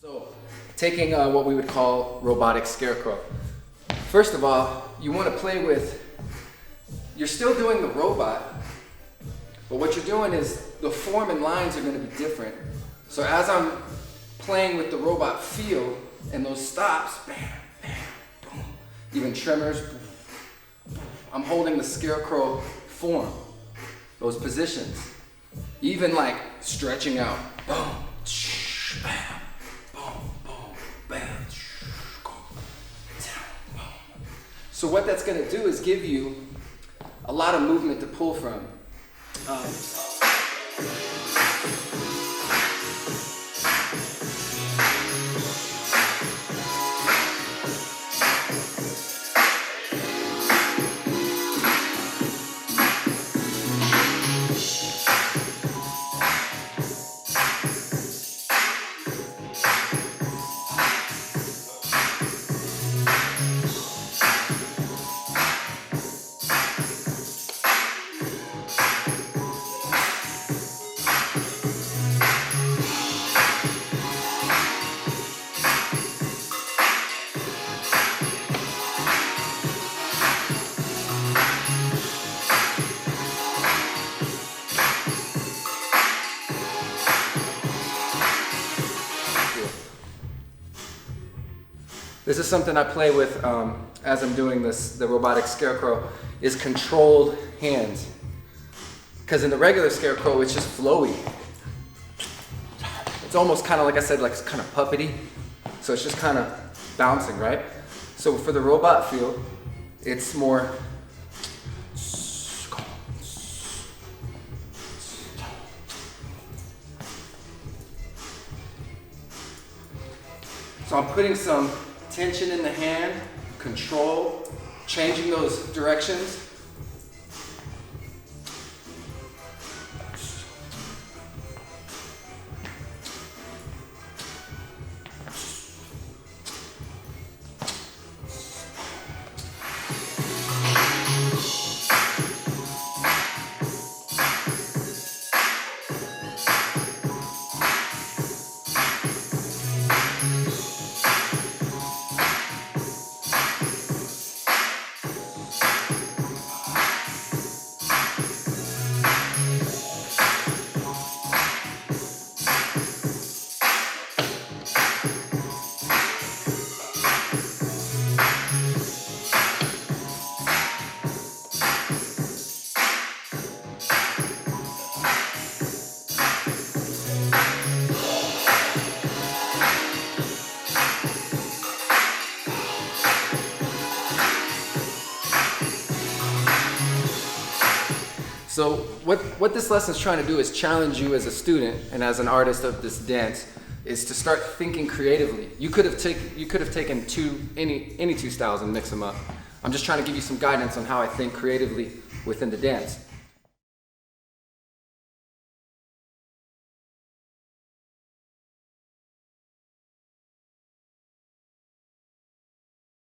So, taking what we would call robotic scarecrow. First of all, you want to play with, you're still doing the robot, but what you're doing is the form and lines are going to be different. So as I'm playing with the robot feel and those stops, bam, bam, boom, even tremors, boom, boom, I'm holding the scarecrow form, those positions, even like stretching out, boom, bam, boom, boom, bam, down, boom. So what that's going to do is give you a lot of movement to pull from. This is something I play with as I'm doing this, the robotic scarecrow, is controlled hands. Because in the regular scarecrow, it's just flowy. It's almost kind of, like I said, like it's kind of puppety. So it's just kind of bouncing, right? So for the robot feel, it's more. So I'm putting some tension in the hand, control, changing those directions. So what this lesson is trying to do is challenge you as a student and as an artist of this dance, is to start thinking creatively. You could have taken any two styles and mix them up. I'm just trying to give you some guidance on how I think creatively within the dance.